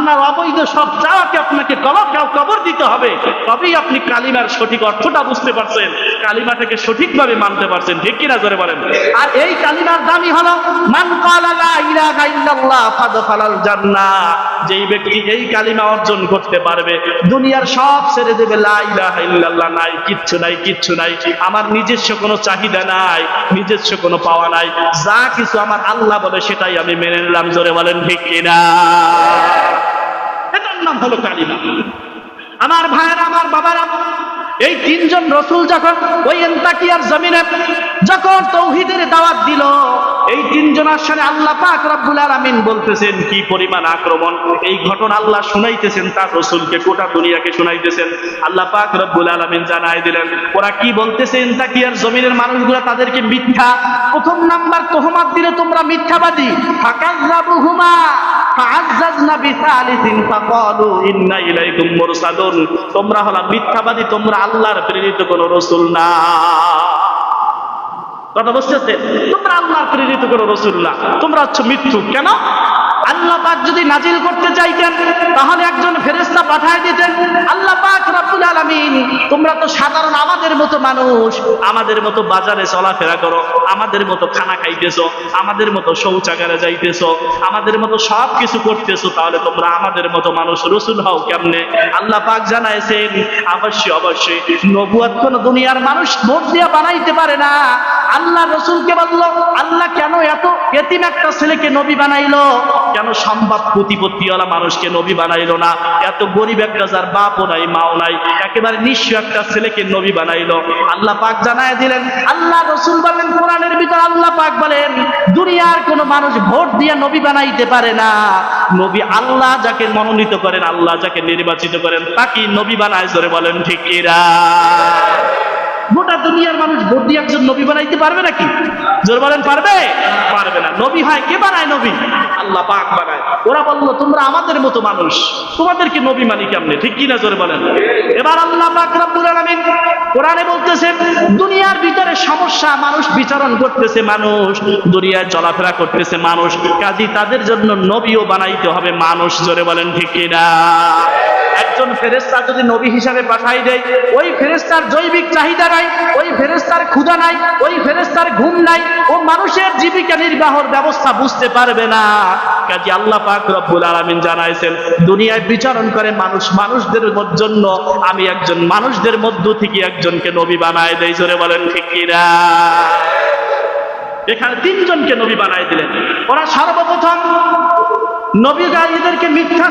আপনার অবৈধ সব চাওয়াকে আপনাকে কবর দিতে হবে, তবেই আপনি কালিমার সঠিক অর্থটা বুঝতে পারছেন, কালিমাটাকে সঠিকভাবে মানতে পারছেন। ঠিক কিনা জোরে বলেন। আর এই কালিমার দামই হলো মান ক্বালা লা ইলাহা ইল্লাল্লাহ ফাদখালাল জান্নাহ। যেই ব্যক্তি এই কালিমা অর্জন করতে পারবে, দুনিয়ার সব ছেড়ে দেবে, লা ইলাহা ইল্লাল্লাহ নাই, কিচ্ছু নাই, কিচ্ছু নাই, আমার নিজস্ব কোনো চাহিদা নাই, নিজস্ব কোনো পাওয়া নাই, যা কিছু আমার আল্লাহ বলে সেটাই আমি মেনে নিলাম। জোরে বলেন ঠিক কিনা। এটার নাম হলো কালিমা। আমার ভাইয়েরা, আমার বাবারা, এই তিনজন রসুল যখন ওই আন্তাকিয়ার জমিনে যখন তাওহীদের দাওয়াত দিল, এই তিনজনের সাথে আল্লাহ পাক রব্বুল আলামিন বলতেছেন কি পরিমাণ আক্রমণ। এই ঘটনা আল্লাহ শুনাইতেছেন তার রসুলকে, গোটা দুনিয়াকে শুনাইতেছেন। আল্লাহ পাক রব্বুল আলামিন জানাই দিলেন ওরা কি বলতেছে। আন্তাকিয়ার জমিনের মানুষগুলো তাদেরকে মিথ্যা, প্রথম নাম্বার তোহমাত দিলে তোমরা মিথ্যাবাদী। ফাকাযযাবুহুমা ফাআযযাজনা বিসালিসিন ফাকালু ইন্না ইলাইকুম মুরসালুন। তোমরা হলো মিথ্যাবাদী, তোমরা আল্লাহর প্রেরিত কোন রসুল না। কথা বুঝতেছেন? তোমরা আল্লাহর প্রেরিত কোন রসুল না, তোমরা হচ্ছে মৃত্যু। কেন? আল্লাহ পাক যদি নাজিল করতে চাইতেন তাহলে একজন ফেরেশতা পাঠায় দিতেন। আল্লাহ পাক রব্বুল আলামিন, তোমরা তো সাধারণ আমাদের মতো মানুষ, আমাদের মতো বাজারে চলাফেরা করো, আমাদের মতো খানা খাইতেছো, আমাদের মতো শৌচাগারে যাইতেছো, আমাদের মতো সব কিছু করতেছো, তাহলে তোমরা আমাদের মতো মানুষ, রসুল হও কেমনে? আল্লাহ পাক জানাইছেন অবশ্যই অবশ্যই নবুয়ত কোন দুনিয়ার মানুষ ভোট দিয়ে বানাইতে পারে না। আল্লাহ রসুলকে বললো আল্লাহ কেন এত এতিম একটা ছেলেকে নবী বানাইলো, কেন সম্ভব প্রতিপত্তিওয়ালা মানুষকে নবী বানাইলো না, এত গরিব একটা যার বাপও নাই মাও নাই একেবারে নিঃস্ব একটা ছেলেকে নবী বানাইলো। আল্লাহ পাক জানায় দিলেন, আল্লাহ রসুল বলেন কোরআনের ভিতর আল্লাহ পাক বলেন দুনিয়ার কোন মানুষ ভোট দিয়ে নবী বানাইতে পারে না। নবী আল্লাহ যাকে মনোনীত করেন, আল্লাহ যাকে নির্বাচিত করেন তাকে নবী বানায়। জোরে বলেন ঠিক কিনা। গোটা দুনিয়ার মানুষ ভোট দিয়ে একজন নবী বানাইতে পারবে নাকি? জোরে বলেন পারবে? পারবে না। নবী হয় কে বানায়? নবী আল্লাহ পাক বানায়। ওরা বললো তোমরা আমাদের মতো মানুষ, তোমাদেরকে নবী মানি কেমনে? ঠিক কিনা জোরে বলেন। এবার আল্লাহ পাক রব্বুল আলামিন কোরআনে বলতেছেন দুনিয়ার ভিতরে সমস্যা, মানুষ বিচরণ করতেছে, মানুষ দুনিয়ায় চলাফেরা করতেছে মানুষ, কাজী তাদের জন্য নবীও বানাইতে হবে মানুষ। জোরে বলেন ঠিক কিনা। একজন ফেরেশতা যদি নবী হিসাবে পাঠাই দেয়, ওই ফেরেশতার জৈবিক চাহিদা নাই, ওই ফেরেশতার ক্ষুধা নাই, ওই ফেরেশতার ঘুম নাই, ও মানুষের জীবিকা নির্বাহের ব্যবস্থা বুঝতে পারবে না। কাজে আল্লাহ পাক রব্বুল আলামিন জানাইছেন দুনিয়ায় বিচরণ করে মানুষ, মানুষদের জন্য আমি একজন মানুষদের মধ্য থেকে একজনকে নবী বানায় দেই। জোরে বলেন ঠিক কিনা। এখানে তিনজনকে নবী বানায় দিলেন। ওরা সর্বপ্রথম নবী গাইদেরকে মিথ্যা